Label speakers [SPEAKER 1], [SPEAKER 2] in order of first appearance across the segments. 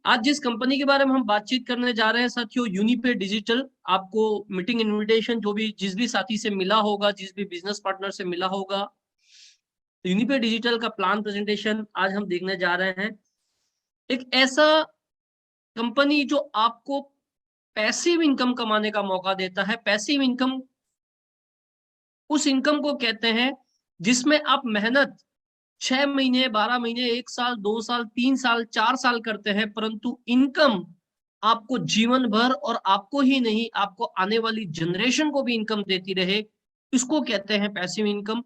[SPEAKER 1] आज जिस कंपनी के बारे में हम बातचीत करने जा रहे हैं साथियों, यूनिपे डिजिटल। आपको मीटिंग इनविटेशन जिस भी साथी से मिला होगा, जिस भी बिजनेस पार्टनर से मिला होगा, यूनिपे डिजिटल का प्लान प्रेजेंटेशन आज हम देखने जा रहे हैं। एक ऐसा कंपनी जो आपको पैसिव इनकम कमाने का मौका देता है। पैसिव इनकम उस इनकम को कहते हैं जिसमें आप मेहनत 6 महीने, 12 महीने, 1 साल, 2 साल, 3 साल, 4 साल करते हैं, परंतु इनकम आपको जीवन भर और आपको ही नहीं, आपको आने वाली जनरेशन को भी इनकम देती रहे। इसको कहते हैं पैसिव इनकम।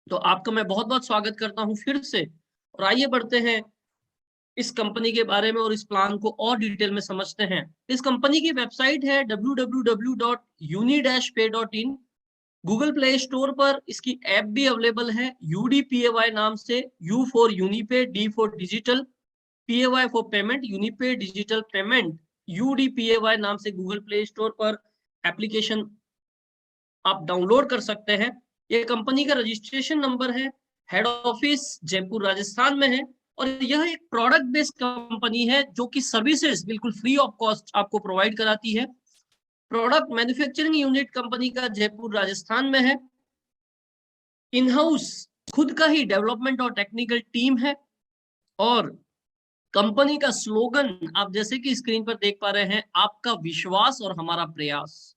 [SPEAKER 1] तो आपका मैं बहुत-बहुत स्वागत करता हूं फिर से। और आइए बढ़ते हैं इस कंपनी के बारे में और इस प्लान को और डिटेल में समझते हैं। इस कंपनी की वेबसाइट है www.uni-pay.in। गूगल प्ले स्टोर पर इसकी ऐप भी अवेलेबल है, UDPAY नाम से। U for Unipay, D for digital, PAY for payment, Unipay digital payment, UDPAY नाम से गूगल प्ले स्टोर पर एप्लीकेशन आप डाउनलोड कर सकते हैं। ये कंपनी का रजिस्ट्रेशन नंबर है। हेड ऑफिस जयपुर राजस्थान में है और यह एक प्रोडक्ट बेस्ड कंपनी है जो कि सर्विसेज बिल्कुल फ्री ऑफ कॉस्ट आपको प्रोवाइड कराती है। प्रोडक्ट मैन्युफैक्चरिंग यूनिट कंपनी का जयपुर राजस्थान में है। इन हाउस खुद का ही डेवलपमेंट और टेक्निकल टीम है और कंपनी का स्लोगन आप जैसे कि स्क्रीन पर देख पा रहे हैं, आपका विश्वास और हमारा प्रयास।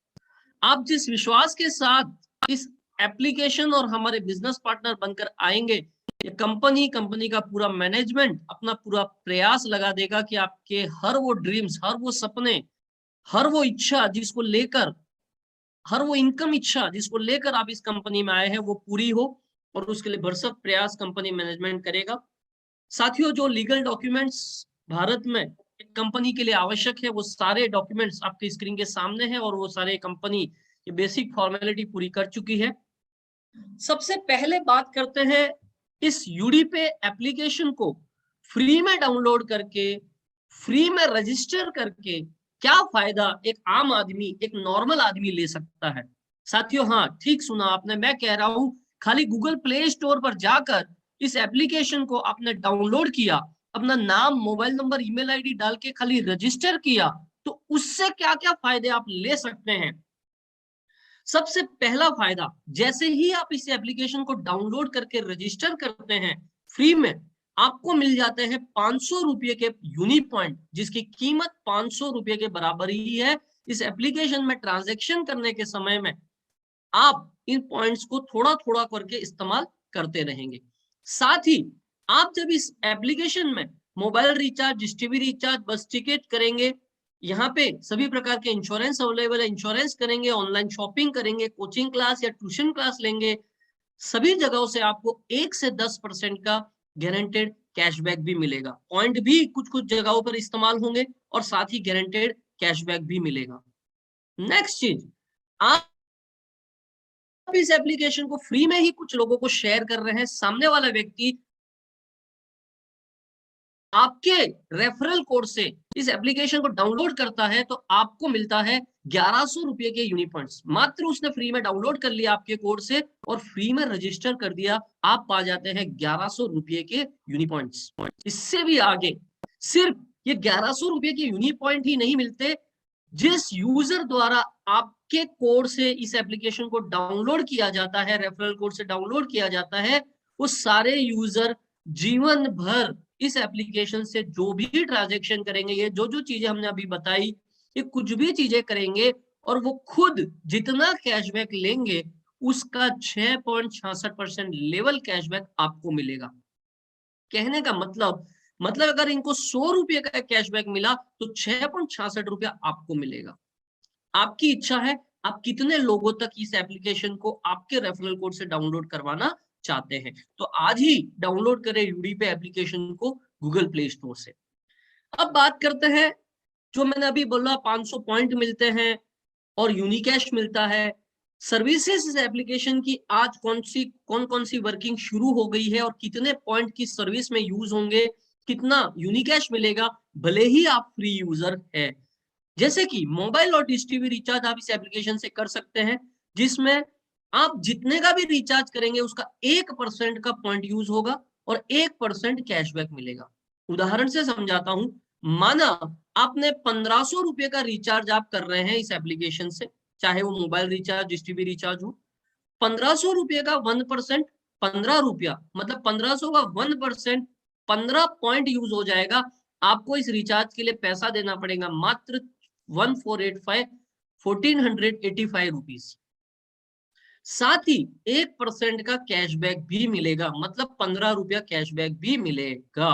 [SPEAKER 1] आप जिस विश्वास के साथ इस एप्लीकेशन और हमारे बिजनेस पार्टनर बनकर आएंगे, ये कंपनी का पूरा मैनेजमेंट अपना पूरा प्रयास लगा देगा कि आपके हर वो ड्रीम्स, हर वो सपने, हर वो इच्छा जिसको लेकर, हर वो इनकम इच्छा जिसको लेकर आप इस कंपनी में आए हैं, वो पूरी हो। और उसके लिए भरसक प्रयास कंपनी मैनेजमेंट करेगा। साथियों, जो लीगल डॉक्यूमेंट्स भारत में एक कंपनी के लिए आवश्यक है, वो सारे डॉक्यूमेंट्स आपके स्क्रीन के सामने हैं और वो सारे कंपनी ये बेसिक फॉर्मेलिटी पूरी कर चुकी है। सबसे पहले बात करते हैं इस यूडीपे एप्लीकेशन को फ्री में डाउनलोड करके, फ्री में रजिस्टर करके क्या फायदा एक आम आदमी, एक नॉर्मल आदमी ले सकता है। साथियों, हाँ, ठीक सुना आपने, मैं कह रहा हूं खाली गूगल प्ले स्टोर पर जाकर इस एप्लीकेशन को आपने डाउनलोड किया, अपना नाम, मोबाइल नंबर, ईमेल आईडी डाल के खाली रजिस्टर किया, तो उससे क्या क्या फायदे आप ले सकते हैं। सबसे पहला फायदा, जैसे ही आप इस एप्लीकेशन को डाउनलोड करके रजिस्टर करते हैं, फ्री में आपको मिल जाते हैं 500 रुपए के यूनी पॉइंट, जिसकी कीमत 500 रुपए के बराबर ही है। इस एप्लीकेशन में ट्रांजैक्शन करने के समय में आप इन पॉइंट्स को थोड़ा थोड़ा करके इस्तेमाल करते रहेंगे। साथ ही आप जब इस एप्लीकेशन में mobile recharge, dish TV recharge, बस टिकट करेंगे, यहाँ पे सभी प्रकार के इंश्योरेंस अवेलेबल है, इंश्योरेंस करेंगे, ऑनलाइन शॉपिंग करेंगे, कोचिंग क्लास या ट्यूशन क्लास लेंगे, सभी जगहों से आपको 1 से 10% का गारंटेड कैशबैक भी मिलेगा। पॉइंट भी कुछ कुछ जगहों पर इस्तेमाल होंगे और साथ ही गारंटेड कैशबैक भी मिलेगा। नेक्स्ट चीज, आप इस एप्लीकेशन को फ्री में ही कुछ लोगों को शेयर कर रहे हैं, सामने वाला व्यक्ति आपके रेफरल कोड से इस एप्लीकेशन को डाउनलोड करता है तो आपको मिलता है 1100 रुपए के यूनी पॉइंट्स। मात्र उसने फ्री में डाउनलोड कर लिया आपके कोड से और फ्री में रजिस्टर कर दिया, आप पा जाते हैं 1100 रुपए के यूनी पॉइंट्स। इससे भी आगे, सिर्फ ये 1100 रुपए के यूनी पॉइंट ही नहीं मिलते, जिस यूजर द्वारा आपके कोड से इस एप्लीकेशन को डाउनलोड किया जाता है, रेफरल कोड से डाउनलोड किया जाता है, वो सारे यूजर जीवन भर इस एप्लीकेशन से जो भी ट्रांजैक्शन करेंगे, ये जो जो चीजें हमने अभी बताई, ये कुछ भी चीजें करेंगे और वो खुद जितना कैशबैक लेंगे उसका 6.66% लेवल कैशबैक आपको मिलेगा। कहने का मतलब अगर इनको 100 रुपए का कैशबैक मिला तो 6.66 रुपया आपको मिलेगा। आपकी इच्छा है आप कितने लोगों तक इस एप्लीकेशन को आपके रेफरल कोड से डाउनलोड करवाना चाहते हैं, तो आज ही डाउनलोड करें यूडीपे एप्लीकेशन को गूगल प्ले स्टोर से। अब बात करते हैं, जो मैंने अभी बोला 500 पॉइंट मिलते हैं और यूनिकैश मिलता है। सर्विसेज इस एप्लीकेशन की आज कौन कौन सी वर्किंग शुरू हो गई है और कितने पॉइंट की सर्विस में यूज होंगे, कितना यूनिकैश मिलेगा, भले ही आप फ्री यूजर है। जैसे कि मोबाइल और डिश टीवी रिचार्ज आप इस एप्लीकेशन से कर सकते हैं, जिसमें आप जितने का भी रिचार्ज करेंगे उसका 1% का पॉइंट यूज होगा और 1% कैशबैक मिलेगा। उदाहरण से समझाता हूं, माना आपने 1500 रुपए का रिचार्ज आप कर रहे हैं इस एप्लीकेशन से, चाहे वो mobile recharge, dish TV recharge हो। 1500 रुपए का 1%, 15 रुपया, मतलब 1500 का 1%, 15 पॉइंट यूज हो जाएगा। आपको इस रिचार्ज के लिए पैसा देना पड़ेगा मात्र 1485 1485 रुपीज। साथ ही 1% का कैशबैक भी मिलेगा, मतलब 15 रुपया कैशबैक भी मिलेगा।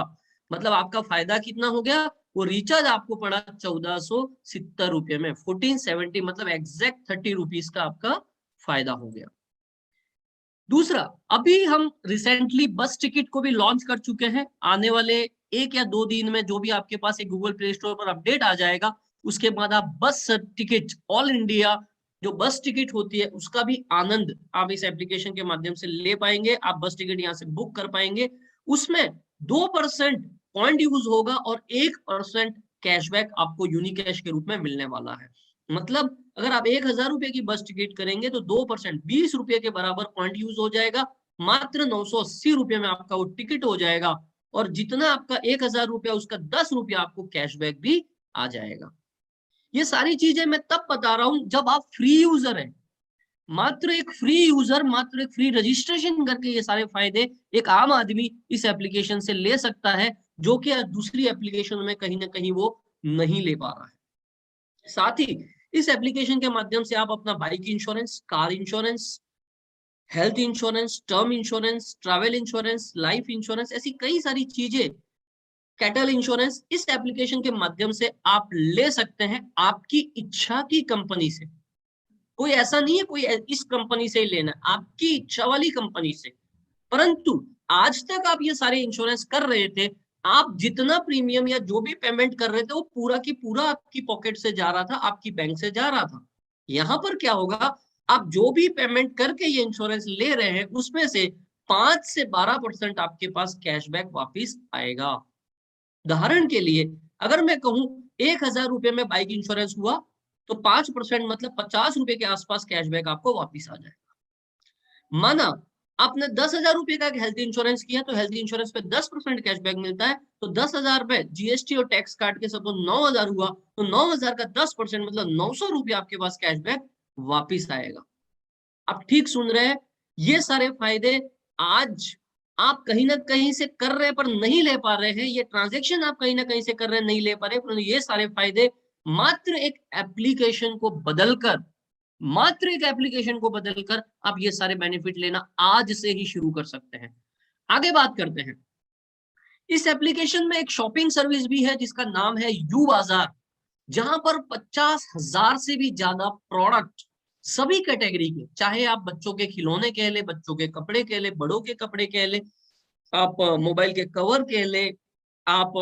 [SPEAKER 1] मतलब आपका फायदा कितना हो गया, वो रिचार्ज आपको पड़ा 1470 रुपये में, 1470, मतलब एग्जैक्ट 30 रुपीज का आपका फायदा हो गया। दूसरा, अभी हम रिसेंटली बस टिकट को भी लॉन्च कर चुके हैं। आने वाले 1 या 2 दिन में जो भी आपके पास एक गूगल प्ले स्टोर पर अपडेट आ जाएगा, उसके बाद आप बस टिकट, ऑल इंडिया जो बस टिकट होती है उसका भी आनंद आप इस एप्लीकेशन के माध्यम से ले पाएंगे। आप बस टिकट यहाँ से बुक कर पाएंगे। उसमें 2% पॉइंट यूज होगा और 1% कैशबैक आपको यूनिकैश के रूप में मिलने वाला है। मतलब अगर आप 1000 रुपए की बस टिकट करेंगे तो 2% 20 रुपए के बराबर पॉइंट यूज हो जाएगा। मात्र 980 रुपए में आपका वो टिकट हो जाएगा, और जितना आपका 1000 रुपया उसका 10 रुपया आपको कैशबैक भी आ जाएगा। ये सारी चीजें मैं तब बता रहा हूं जब आप फ्री यूजर हैं। मात्र एक फ्री यूजर, मात्र एक फ्री रजिस्ट्रेशन करके ये सारे फायदे एक आम आदमी इस एप्लीकेशन से ले सकता है, जो कि दूसरी एप्लीकेशन में कहीं ना कहीं वो नहीं ले पा रहा है। साथ ही इस एप्लीकेशन के माध्यम से आप अपना bike insurance, car insurance, health insurance, term insurance, travel insurance, life insurance, ऐसी कई सारी चीजें, कैटल इंश्योरेंस, इस एप्लीकेशन के माध्यम से आप ले सकते हैं आपकी इच्छा की कंपनी से। कोई ऐसा नहीं है कोई इस कंपनी से ही लेना, आपकी इच्छा वाली कंपनी से। परंतु आज तक आप ये सारे इंश्योरेंस कर रहे थे, आप जितना प्रीमियम या जो भी पेमेंट कर रहे थे वो पूरा की पूरा आपकी पॉकेट से जा रहा था, आपकी बैंक से जा रहा था। यहाँ पर क्या होगा, आप जो भी पेमेंट करके ये इंश्योरेंस ले रहे हैं उसमें से 5 से 12% आपके पास कैशबैक वापिस आएगा। उदाहरण के लिए अगर मैं कहूं 1000 रुपए में बाइक इंश्योरेंस हुआ तो 5% मतलब 50 रुपए के आसपास कैशबैक आपको वापिस आ जाएगा। माना आपने 10,000 रुपए का हेल्थ इंश्योरेंस किया तो हेल्थ इंश्योरेंस पे 10% कैशबैक मिलता है, तो 10,000 पे जीएसटी और टैक्स काट के सब तो 9,000 हुआ, तो 9,000 का 10% मतलब 900 रुपया आपके पास कैशबैक वापिस आएगा। आप ठीक सुन रहे हैं, ये सारे फायदे आज आप कहीं ना कहीं से कर रहे हैं पर नहीं ले पा रहे हैं, ये ट्रांजैक्शन आप कहीं ना कहीं से कर रहे हैं नहीं ले पा रहे, पर ये सारे फायदे मात्र एक एप्लीकेशन को बदलकर, मात्र एक एप्लीकेशन को बदलकर आप ये सारे बेनिफिट लेना आज से ही शुरू कर सकते हैं। आगे बात करते हैं, इस एप्लीकेशन में एक शॉपिंग सर्विस भी है जिसका नाम है यू बाजार, जहां पर 50,000 से भी ज्यादा प्रोडक्ट सभी कैटेगरी के, चाहे आप बच्चों के खिलौने कह ले, बच्चों के कपड़े कह ले, बड़ों के कपड़े कह ले, आप मोबाइल के कवर कह ले, आप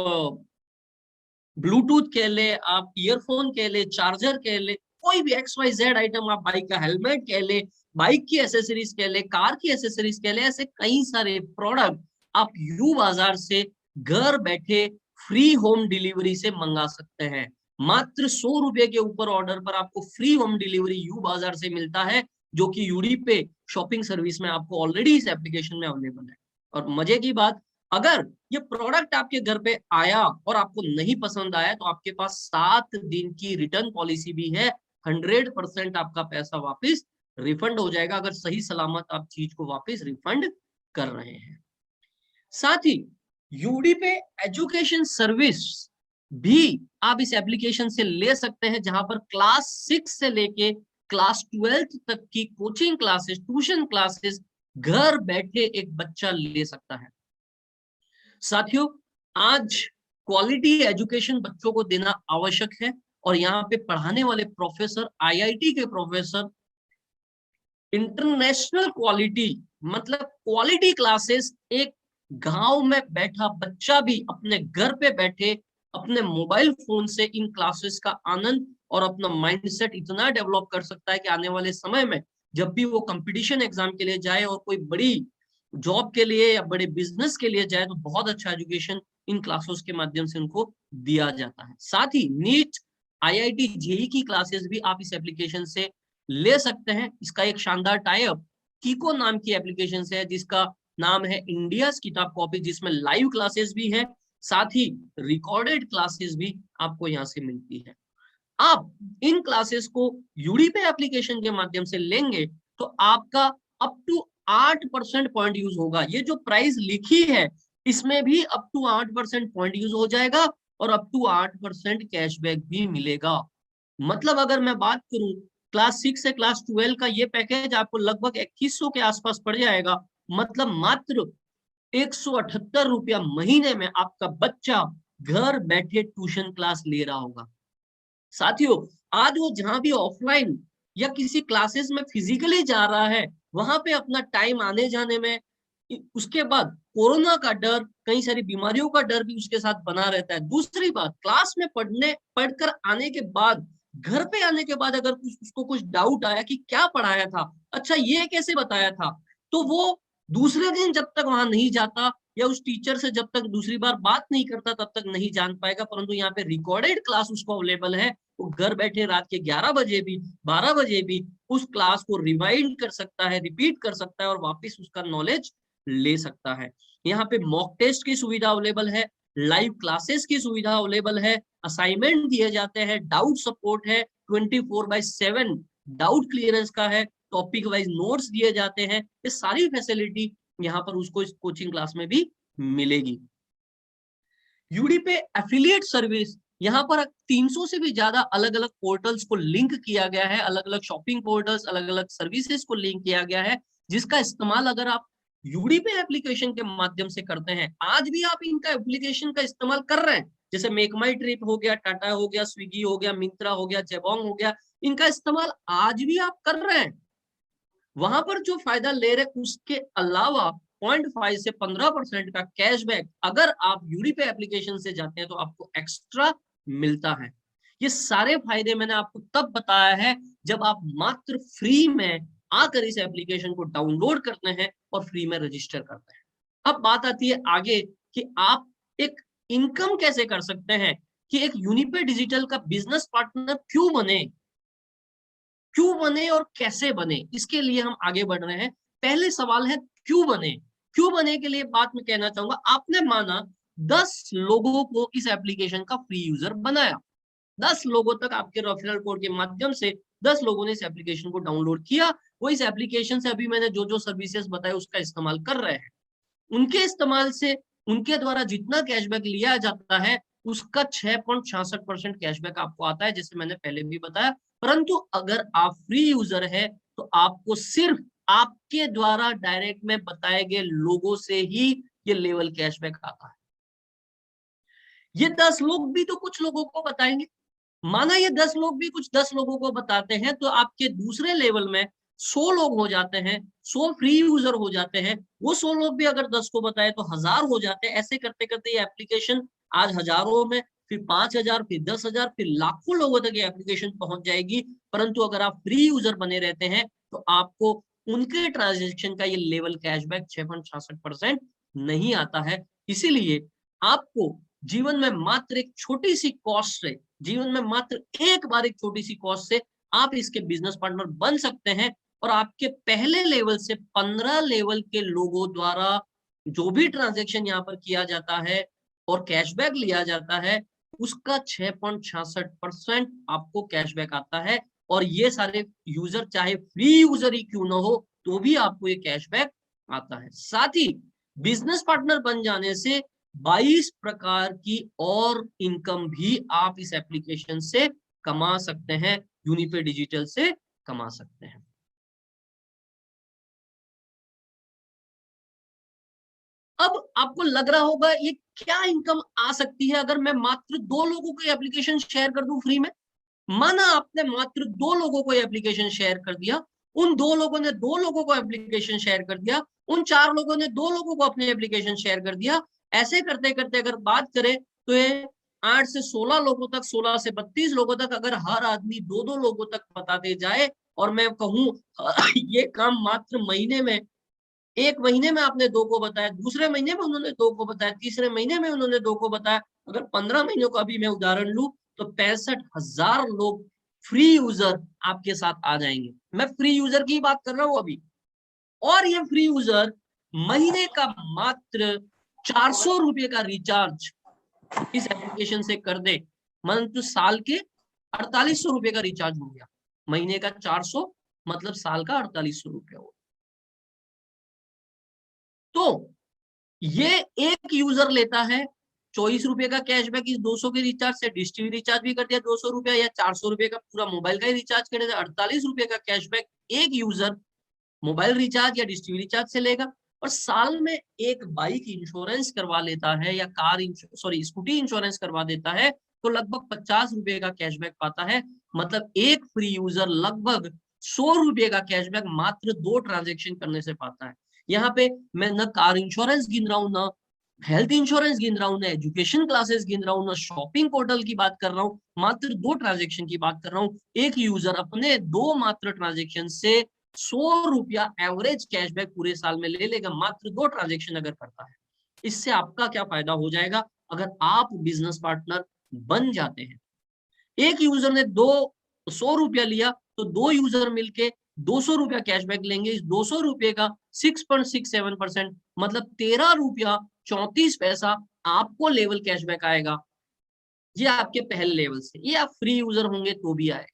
[SPEAKER 1] ब्लूटूथ कह ले, आप ईयरफोन कह ले, चार्जर कह ले, कोई भी XYZ आइटम, आप बाइक का हेलमेट कह ले, बाइक की एसेसरीज कह ले, कार की एसेसरीज कह ले, ऐसे कई सारे प्रोडक्ट आप यू बाजार से घर बैठे फ्री होम डिलीवरी से मंगा सकते हैं। मात्र 100 रुपए के ऊपर ऑर्डर पर आपको फ्री होम डिलीवरी यू बाजार से मिलता है, जो कि यूडी पे शॉपिंग सर्विस में आपको ऑलरेडी इस एप्लीकेशन में अवेलेबल है। और मजे की बात, अगर ये प्रोडक्ट आपके घर पे आया और आपको नहीं पसंद आया तो आपके पास 7 दिन की रिटर्न पॉलिसी भी है। 100% आपका पैसा वापस रिफंड हो जाएगा अगर सही सलामत आप चीज को वापस रिफंड कर रहे हैं। साथ ही यूडी पे एजुकेशन सर्विस भी आप इस एप्लीकेशन से ले सकते हैं, जहां पर क्लास 6 से लेके क्लास 12 तक की कोचिंग क्लासेस, ट्यूशन क्लासेस घर बैठे एक बच्चा ले सकता है। साथियों, आज क्वालिटी एजुकेशन बच्चों को देना आवश्यक है, और यहाँ पे पढ़ाने वाले प्रोफेसर, आईआईटी के प्रोफेसर इंटरनेशनल क्वालिटी, मतलब क्वालिटी क्लासेस एक गांव में बैठा बच्चा भी अपने घर पे बैठे अपने मोबाइल फोन से इन क्लासेस का आनंद और अपना माइंडसेट इतना डेवलप कर सकता है कि आने वाले समय में जब भी वो कंपटीशन एग्जाम के लिए जाए और कोई बड़ी जॉब के लिए या बड़े बिजनेस के लिए जाए तो बहुत अच्छा एजुकेशन इन क्लासेस के माध्यम से उनको दिया जाता है। साथ ही नीट, आईआईटी, जेई की क्लासेस भी आप इस एप्लीकेशन से ले सकते हैं। इसका एक शानदार टाइप कीको नाम की एप्लीकेशन से है, जिसका नाम है इंडिया किताब कॉपी, जिसमें लाइव क्लासेस भी है, साथ ही रिकॉर्डेड क्लासेस भी आपको यहाँ से मिलती है। आप इन क्लासेस को यूडीपे एप्लीकेशन के माध्यम से लेंगे तो आपका अप टू 8% पॉइंट यूज होगा। ये जो प्राइस लिखी है इसमें भी अप टू 8% पॉइंट यूज हो जाएगा और अप टू 8% कैशबैक भी मिलेगा। मतलब अगर मैं बात करूं क्लास 6 से क्लास 12 का ये पैकेज आपको लगभग 2100 के आसपास पड़ जाएगा। मतलब मात्र 178 रुपया महीने में आपका बच्चा घर बैठे ट्यूशन क्लास ले रहा होगा। साथियों, आज वो जहां भी ऑफलाइन या किसी क्लासेस में फिजिकली जा रहा है वहां पे अपना टाइम आने जाने में, उसके बाद कोरोना का डर, कई सारी बीमारियों का डर भी उसके साथ बना रहता है। दूसरी बात, क्लास में पढ़कर आने के बाद, घर पे आने के बाद अगर उसको कुछ डाउट आया कि क्या पढ़ाया था, अच्छा ये कैसे बताया था, तो वो दूसरे दिन जब तक वहां नहीं जाता या उस टीचर से जब तक दूसरी बार बात नहीं करता तब तक नहीं जान पाएगा। परंतु यहाँ पे रिकॉर्डेड क्लास उसको अवेलेबल है, वो घर बैठे रात के 11 बजे भी 12 बजे भी उस क्लास को रिवाइंड कर सकता है, रिपीट कर सकता है और वापस उसका नॉलेज ले सकता है। यहाँ पे मॉक टेस्ट की सुविधा अवेलेबल है, लाइव क्लासेस की सुविधा अवेलेबल है, असाइनमेंट दिए जाते हैं, डाउट सपोर्ट है, 24/7 डाउट क्लियरेंस का है, टॉपिक वाइज नोट्स दिए जाते हैं। ये सारी फैसिलिटी यहाँ पर उसको इस कोचिंग क्लास में भी मिलेगी। यूडीपे एफिलिएट सर्विस, यहाँ पर 300 से भी ज्यादा अलग अलग पोर्टल्स को लिंक किया गया है, अलग अलग शॉपिंग पोर्टल्स, अलग अलग सर्विसेज को लिंक किया गया है, जिसका इस्तेमाल अगर आप यूडीपे एप्लीकेशन के माध्यम से करते हैं, आज भी आप इनका एप्लीकेशन का इस्तेमाल कर रहे हैं, जैसे मेक माई ट्रिप हो गया, टाटा हो गया, स्विगी हो गया, मिंत्रा हो गया, जेबोंग हो गया, इनका इस्तेमाल आज भी आप कर रहे हैं। वहां पर जो फायदा ले रहे उसके अलावा 0.5 से 15% का कैशबैक अगर आप यूडीपे एप्लीकेशन से जाते हैं तो आपको एक्स्ट्रा मिलता है। ये सारे फायदे मैंने आपको तब बताया है जब आप मात्र फ्री में आकर इस एप्लीकेशन को डाउनलोड करते हैं और फ्री में रजिस्टर करते हैं। अब बात आती है आगे कि आप एक इनकम कैसे कर सकते हैं, कि एक यूनिपे डिजिटल का बिजनेस पार्टनर क्यों बने और कैसे बने, इसके लिए हम आगे बढ़ रहे हैं। पहले सवाल है क्यों बने के लिए बात मैं कहना चाहूंगा, आपने माना 10 लोगों को इस एप्लीकेशन का फ्री यूजर बनाया, 10 लोगों तक आपके रेफरल कोड के माध्यम से 10 लोगों ने इस एप्लीकेशन को डाउनलोड किया, वो इस एप्लीकेशन से अभी मैंने जो जो सर्विसेज बताए उसका इस्तेमाल कर रहे हैं। उनके इस्तेमाल से उनके द्वारा जितना कैशबैक लिया जाता है उसका 6.66% कैशबैक आपको आता है, जैसे मैंने पहले भी बताया। परंतु अगर आप फ्री यूजर है तो आपको सिर्फ आपके द्वारा डायरेक्ट में बताए गए लोगों से ही ये लेवल कैशबैक आता है। ये 10 लोग भी तो कुछ लोगों को बताएंगे, माना ये 10 लोग भी कुछ 10 लोगों को बताते हैं तो आपके दूसरे लेवल में 100 लोग हो जाते हैं, 100 फ्री यूजर हो जाते हैं। वो 100 लोग भी अगर 10 को बताए तो 1000 हो जाते हैं। ऐसे करते करते ये एप्लीकेशन आज हजारों में, फिर 5000, फिर 10,000, फिर लाखों लोगों तक ये एप्लीकेशन पहुंच जाएगी। परंतु अगर आप फ्री यूजर बने रहते हैं तो आपको उनके ट्रांजेक्शन का ये लेवल कैशबैक 6.66% नहीं आता है। इसीलिए आपको जीवन में मात्र एक छोटी सी कॉस्ट से, जीवन में मात्र एक बार एक छोटी सी कॉस्ट से आप इसके बिजनेस पार्टनर बन सकते हैं और आपके पहले लेवल से 15 लेवल के लोगों द्वारा जो भी ट्रांजैक्शन यहाँ पर किया जाता है और कैशबैक लिया जाता है उसका 6.66% आपको कैशबैक आता है। और ये सारे यूजर चाहे फ्री यूजर ही क्यों ना हो तो भी आपको ये कैशबैक आता है। साथ ही बिजनेस पार्टनर बन जाने से 22 प्रकार की और इनकम भी आप इस एप्लीकेशन से कमा सकते हैं, यूनिपे डिजिटल से कमा सकते हैं। अब आपको लग रहा होगा ये क्या इनकम आ सकती है अगर मैं मात्र 2 लोगों को एप्लीकेशन शेयर कर दूं फ्री में। माना आपने मात्र 2 लोगों को एप्लीकेशन शेयर कर दिया, उन 2 लोगों ने 2 लोगों को एप्लीकेशन शेयर कर दिया, उन 4 लोगों ने 2 लोगों को अपने एप्लीकेशन शेयर कर दिया। ऐसे करते करते अगर बात करें तो ये 8 से 16 लोगों तक, 16 से 32 लोगों तक अगर हर आदमी 2-2 लोगों तक बताते जाए और मैं कहूं ये काम मात्र महीने में, एक महीने में आपने 2 को बताया, दूसरे महीने में उन्होंने 2 को बताया, तीसरे महीने में उन्होंने 2 को बताया, अगर 15 महीनों का अभी मैं उदाहरण लूं तो 65,000 लोग फ्री यूजर आपके साथ आ जाएंगे। मैं फ्री यूजर की बात कर रहा हूं अभी। और ये फ्री यूजर महीने का मात्र 400 रुपए का रिचार्ज इस एप्लीकेशन से कर दे, मतलब तो साल के 4800 रुपए का रिचार्ज हो गया, महीने का 400 मतलब साल का 4800 रुपया हो। तो ये एक यूजर लेता है 24 रुपए का कैशबैक इस 200 के रिचार्ज से, डिश टीवी रिचार्ज भी कर दिया 200 रुपया, या 400 रुपए का पूरा मोबाइल का ही रिचार्ज कर दिया, 48 रुपए का कैशबैक एक यूजर मोबाइल रिचार्ज या डिश टीवी रिचार्ज से लेगा। और साल में एक बाइक इंश्योरेंस करवा लेता है या कार सॉरी स्कूटी इंश्योरेंस करवा देता है, तो लगभग 50 रुपए का कैशबैक पाता है। मतलब एक फ्री यूजर लगभग 100 रुपए का कैशबैक मात्र 2 ट्रांजेक्शन करने से पाता है। यहाँ पे मैं न कार इंश्योरेंस गिन रहा हूँ, न हेल्थ इंश्योरेंस गिन रहा हूँ, ना एजुकेशन क्लासेस गिन रहा हूँ, ना शॉपिंग पोर्टल की बात कर रहा हूँ, मात्र 2 ट्रांजेक्शन की बात कर रहा हूँ। एक यूजर अपने 2 मात्र ट्रांजेक्शन से 100 रुपया एवरेज कैशबैक पूरे साल में ले लेगा, मात्र 2 ट्रांजेक्शन अगर करता है। इससे आपका क्या फायदा हो जाएगा अगर आप बिजनेस पार्टनर बन जाते हैं? एक यूजर ने 100 रुपया लिया तो 2 यूजर मिलके 200 रुपया कैशबैक लेंगे। इस 200 रुपये का 6.67% मतलब 13 रुपया 34 पैसा आपको लेवल कैशबैक आएगा। ये आपके पहले लेवल से, ये आप फ्री यूजर होंगे तो भी आए।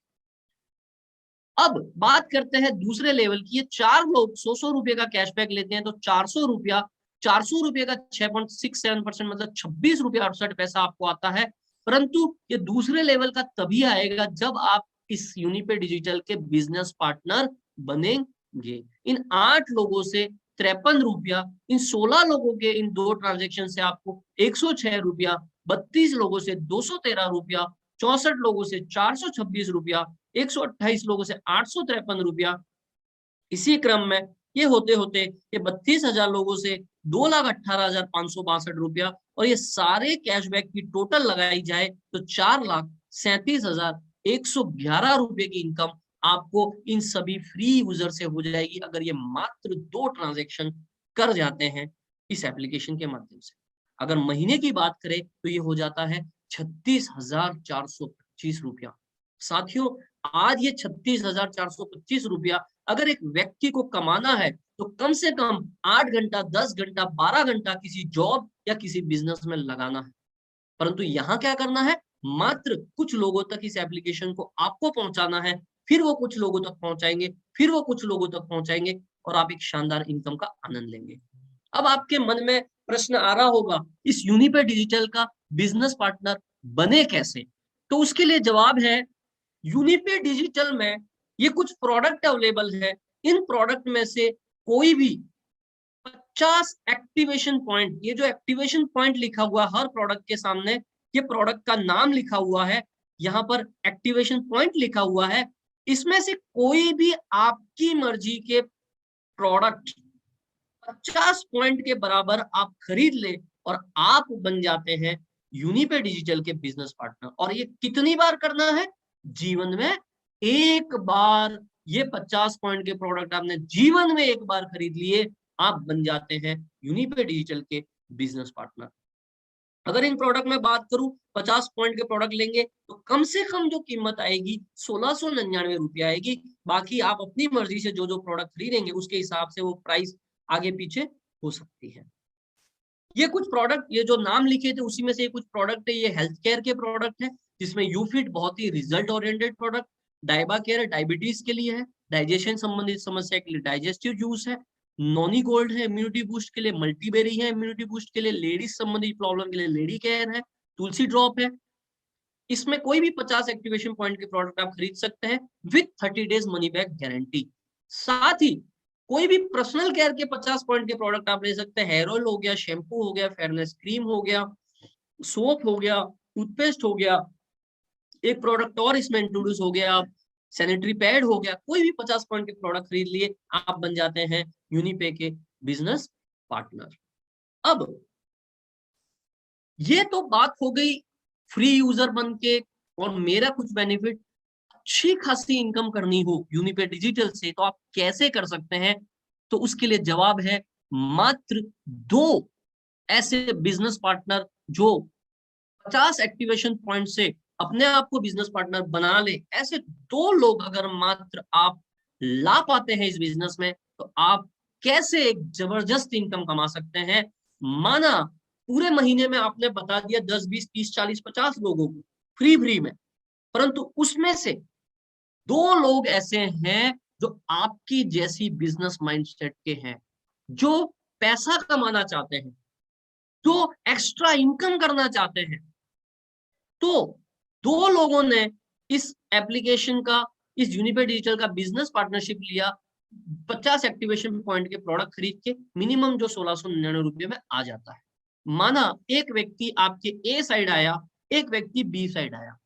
[SPEAKER 1] अब बात करते हैं दूसरे लेवल की। ये 4 लोग 100 रुपये का कैशबैक लेते हैं तो 400 रुपया, 400 रुपये का 6.67% मतलब 26 रुपया 68 पैसा आपको आता है। परंतु ये दूसरे लेवल का तभी आएगा जब आप इस यूनिपे डिजिटल के बिजनेस पार्टनर बनेंगे। इन 8 लोगों से 53 रुपया, इन 16 लोगों के इन 2 ट्रांजेक्शन से आपको 106 रुपया, 32 लोगों से 213 रुपया, 64 लोगों से 426 रुपया, 128 लोगों से 853 रुपया। इसी क्रम में ये होते होते ये 32,000 लोगों से 2,18,562 रुपया, और ये सारे कैशबैक की टोटल लगाई जाए तो 4,37,111 रुपए की इनकम आपको इन सभी फ्री यूजर से हो जाएगी अगर ये मात्र 2 ट्रांजेक्शन कर जाते हैं इस एप्लीकेशन के माध्यम से। अगर महीने की बात करें तो ये हो जाता है 36,425 रुपया। साथियों, आज ये 36,425 रुपया अगर एक व्यक्ति को कमाना है तो कम से कम 8 घंटा, 10 घंटा, 12 घंटा किसी जॉब या किसी बिजनेस में लगाना है। परंतु यहाँ क्या करना है, मात्र कुछ लोगों तक इस एप्लीकेशन को आपको पहुंचाना है, फिर वो कुछ लोगों तक पहुंचाएंगे, फिर वो कुछ लोगों तक पहुंचाएंगे, और आप एक शानदार इनकम का आनंद लेंगे। अब आपके मन में प्रश्न आ रहा होगा, इस यूनिपे डिजिटल का बिजनेस पार्टनर बने कैसे? तो उसके लिए जवाब है, यूनिपे डिजिटल में ये कुछ प्रोडक्ट अवेलेबल है। इन प्रोडक्ट में से कोई भी 50 एक्टिवेशन पॉइंट, ये जो एक्टिवेशन पॉइंट लिखा हुआ हर प्रोडक्ट के सामने, ये प्रोडक्ट का नाम लिखा हुआ है, यहाँ पर एक्टिवेशन पॉइंट लिखा हुआ है। इसमें से कोई भी आपकी मर्जी के प्रोडक्ट 50 पॉइंट के बराबर आप खरीद ले और आप बन जाते हैं यूनिपे डिजिटल के बिजनेस पार्टनर। और ये कितनी बार करना है? जीवन में एक बार। ये 50 पॉइंट के प्रोडक्ट आपने जीवन में एक बार खरीद लिए, आप बन जाते हैं यूनिपे डिजिटल के बिजनेस पार्टनर। अगर इन प्रोडक्ट में बात करूं, 50 पॉइंट के प्रोडक्ट लेंगे तो कम से कम जो कीमत आएगी 1699 रुपया आएगी। बाकी आप अपनी मर्जी से जो जो प्रोडक्ट खरीदेंगे उसके हिसाब से वो प्राइस आगे पीछे हो सकती है। ये कुछ प्रोडक्ट, ये जो नाम लिखे थे उसी में से कुछ प्रोडक्ट है। ये हेल्थ केयर के प्रोडक्ट है, जिसमें यूफिट बहुत ही result oriented product, Diaba care diabetes के लिए है, डाइजेशन संबंधित समस्या के लिए डाइजेस्टिव जूस है, नॉनी गोल्ड है इम्यूनिटी बूस्ट के लिए, मल्टीबेरी है इम्यूनिटी बूस्ट के लिए, लेडीज संबंधित प्रॉब्लम के लिए लेडी केयर है, तुलसी ड्रॉप है। इसमें कोई भी 50 एक्टिवेशन पॉइंट के प्रोडक्ट आप खरीद सकते हैं with 30 days money back guarantee. साथ ही कोई भी पर्सनल केयर के 50 पॉइंट के प्रोडक्ट आप ले सकते हैं। हेयर ऑयल हो गया, शैम्पू हो गया, फेयरनेस क्रीम हो गया, सोप हो गया, टूथपेस्ट हो गया, एक प्रोडक्ट और इसमें इंट्रोड्यूस हो गया, सैनिटरी पैड हो गया। कोई भी 50 पॉइंट के प्रोडक्ट खरीद लिए, आप बन जाते हैं यूनिपे के बिजनेस पार्टनर। अब ये तो बात हो गई फ्री यूजर बन के और मेरा कुछ बेनिफिट। अच्छी खासी इनकम करनी हो यूनिपे डिजिटल से तो आप कैसे कर सकते हैं? तो उसके लिए जवाब है, मात्र 2 ऐसे बिजनेस पार्टनर जो 50 एक्टिवेशन पॉइंट से अपने आप को बिजनेस पार्टनर बना ले। ऐसे 2 लोग अगर मात्र आप ला पाते हैं इस बिजनेस में, तो आप कैसे एक जबरदस्त इनकम कमा सकते हैं। माना पूरे महीने में आपने बता दिया 10, 20, 30, 40, 50 लोगों को फ्री में, परंतु उसमें से 2 लोग ऐसे हैं जो आपकी जैसी बिजनेस माइंडसेट के हैं, जो पैसा कमाना चाहते हैं, जो एक्स्ट्रा इनकम करना चाहते हैं। तो 2 लोगों ने इस एप्लीकेशन का, इस यूनिफाइड डिजिटल का बिजनेस पार्टनरशिप लिया, 50 एक्टिवेशन पॉइंट के प्रोडक्ट खरीद के मिनिमम जो 1699 रुपये में आ जाता है। माना एक व्यक्ति आपके ए साइड आया, एक व्यक्ति बी साइड आया,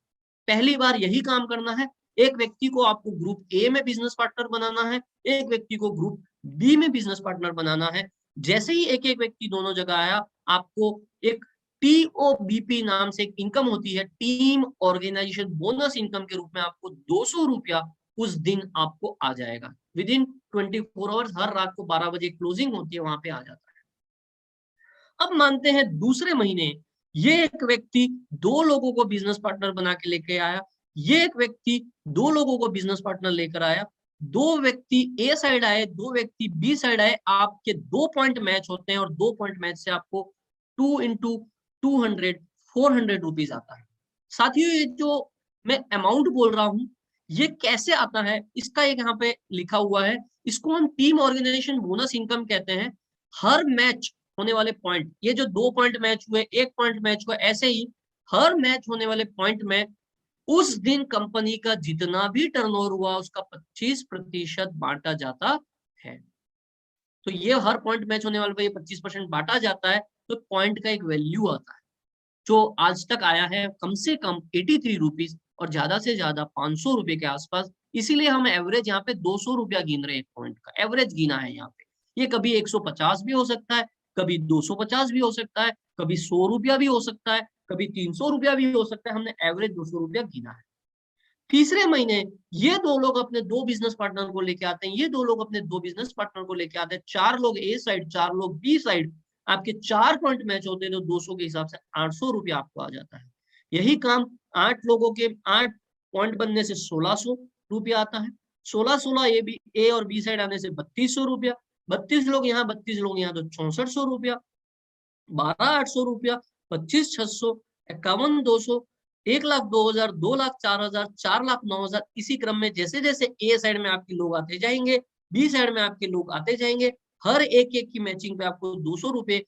[SPEAKER 1] पहली बार यही काम करना है। एक व्यक्ति को आपको ग्रुप ए में बिजनेस पार्टनर बनाना है, एक व्यक्ति को ग्रुप बी में बिजनेस पार्टनर बनाना है। जैसे ही एक एक व्यक्ति दोनों जगह आया, आपको एक TOBP नाम से एक इनकम होती है, टीम ऑर्गेनाइजेशन बोनस इनकम के रूप में आपको 200 रुपया उस दिन आपको आ जाएगा। विद इन 24 आवर्स, हर रात को 12 बजे क्लोजिंग होती है, वहां पे आ जाता है। अब मानते हैं दूसरे महीने ये एक व्यक्ति 2 लोगों को बिजनेस पार्टनर बना के लेके आया, ये एक व्यक्ति 2 लोगों को बिजनेस पार्टनर लेकर आया, 2 व्यक्ति ए साइड आए, 2 व्यक्ति बी साइड आए, आपके 2 पॉइंट मैच होते हैं और 2 पॉइंट मैच से आपको 2 into 200 400 रुपीज आता है। साथियों, ये जो मैं अमाउंट बोल रहा हूं, ये कैसे आता है, इसका एक यहाँ पे लिखा हुआ है। इसको हम टीम ऑर्गेनाइजेशन बोनस इनकम कहते हैं। हर मैच होने वाले पॉइंट, ये जो 2 पॉइंट मैच हुए, 1 पॉइंट मैच हुआ, ऐसे ही हर मैच होने वाले पॉइंट में उस दिन कंपनी का जितना भी टर्नओवर हुआ उसका 25% बांटा जाता है। तो ये हर पॉइंट मैच होने वाले पे ये 25% बांटा जाता है, तो पॉइंट का एक वैल्यू आता है जो आज तक आया है कम से कम 83 रुपीज और ज्यादा से ज्यादा 500 रुपए के आसपास। इसीलिए हम एवरेज यहाँ पे 200 रुपया गिन रहे हैं, एक पॉइंट का एवरेज गिना है यहाँ पे। ये कभी 150 भी हो सकता है, कभी 250 भी हो सकता है, कभी 100 रुपया भी हो सकता है, कभी 300 रुपया भी हो सकता है। हमने एवरेज 200 रुपया गिना है। तीसरे महीने ये 2 लोग अपने 2 बिजनेस पार्टनर को लेके आते हैं, ये 2 लोग अपने 2 बिजनेस पार्टनर को लेके आते हैं, 4 लोग ए साइड, 4 लोग बी साइड, आपके 4 पॉइंट मैच होते हैं, तो 200 के हिसाब से 800 रुपया आपको आ जाता है। यही काम 8 लोगों के 8 पॉइंट बनने से 1600 रुपया आता है। 16 ए और बी साइड आने से 3200 रुपया, 32 लोग यहाँ, 32 लोग यहाँ, तो 6400 रुपया, 12,800 रुपया, 25,600, 51,200, 1,02,000, 2,04,000, 4,09,000। इसी क्रम में जैसे जैसे ए साइड में आपके लोग आते जाएंगे, बी साइड में आपके लोग आते जाएंगे, हर एक एक की मैचिंग पे आपको 200 रुपए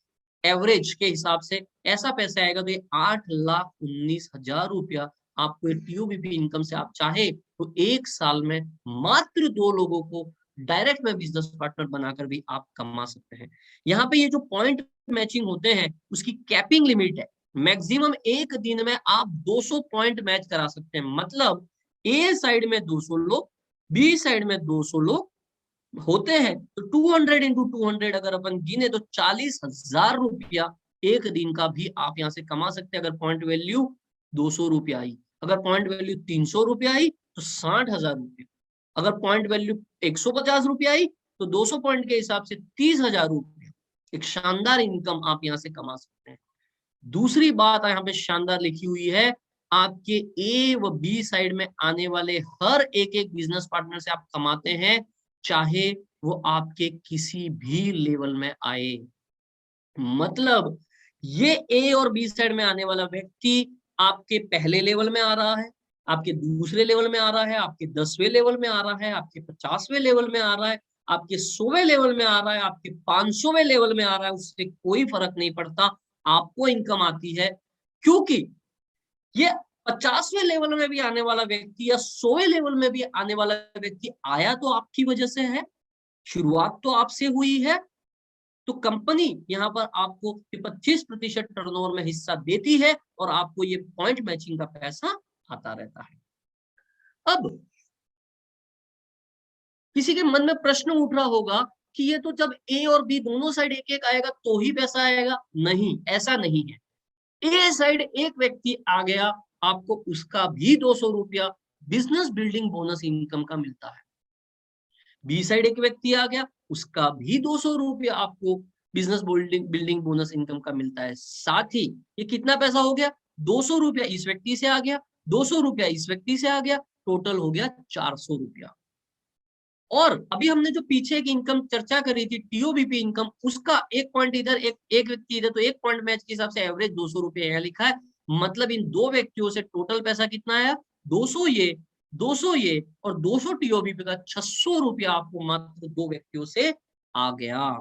[SPEAKER 1] एवरेज के हिसाब से ऐसा पैसा आएगा। तो ये 8,19,000 रुपया आपको TOBP इनकम से आप चाहे तो एक साल में मात्र 2 लोगों को डायरेक्ट में बिजनेस पार्टनर बनाकर भी आप कमा सकते हैं। यहाँ पे ये जो पॉइंट मैचिंग होते हैं उसकी कैपिंग लिमिट है, मैक्सिमम एक दिन में आप 200 पॉइंट मैच करा सकते हैं। मतलब ए साइड में 200 लोग, बी साइड में 200 लोग होते हैं, तो 200 into 200 अगर अपन गिने तो 40,000 रुपया एक दिन का भी आप यहाँ से कमा सकते हैं। अगर पॉइंट वैल्यू 200 रुपया आई, अगर पॉइंट वैल्यू 300 रुपया आई तो 60,000 रुपया, अगर पॉइंट वैल्यू 150 रुपया आई तो 200 पॉइंट के हिसाब से 30,000 रुपया एक शानदार इनकम आप यहाँ से कमा सकते हैं। दूसरी बात यहाँ पे शानदार लिखी हुई है, आपके ए व बी साइड में आने वाले हर एक एक बिजनेस पार्टनर से आप कमाते हैं, चाहे वो आपके किसी भी लेवल में आए। मतलब ये ए और बी साइड में आने वाला व्यक्ति आपके पहले लेवल में आ रहा है, आपके दूसरे लेवल में आ रहा है, आपके 10वें लेवल में आ रहा है, आपके 50वें लेवल में आ रहा है, आपके 100वें लेवल में आ रहा है, आपके 500वें लेवल में आ रहा है, उससे कोई फर्क नहीं पड़ता, आपको इनकम आती है। क्योंकि ये 50वें लेवल में भी आने वाला व्यक्ति या 100वें लेवल में भी आने वाला व्यक्ति आया तो आपकी वजह से है, शुरुआत तो आपसे हुई है। तो कंपनी यहाँ पर आपको 25% टर्नओवर में हिस्सा देती है और आपको ये पॉइंट मैचिंग का पैसा आता रहता है। अब किसी के मन में प्रश्न उठ रहा होगा कि ये तो जब ए और बी दोनों साइड एक एक आएगा तो ही पैसा आएगा। नहीं, ऐसा नहीं है। ए साइड एक व्यक्ति आ गया, आपको उसका भी 200 रुपया बिजनेस बिल्डिंग बोनस इनकम का मिलता है। बी साइड एक व्यक्ति आ गया, उसका भी 200 रुपया आपको बिजनेस बिल्डिंग बोनस इनकम का मिलता है। साथ ही ये कितना पैसा हो गया, 200 रुपया इस व्यक्ति से आ गया, 200 रुपया इस व्यक्ति से आ गया, टोटल हो गया 400 रुपया। और अभी हमने जो पीछे की इनकम चर्चा करी थी टीओबीपी इनकम, उसका एक पॉइंट इधर, एक व्यक्ति इधर, तो एक पॉइंट मैच के हिसाब से एवरेज 200 रुपये यहाँ लिखा है। मतलब इन दो व्यक्तियों से टोटल पैसा कितना आया, 200 ये, 200 ये और 200 टीओबीपी का 600 रुपया आपको मात्र दो व्यक्तियों से आ गया।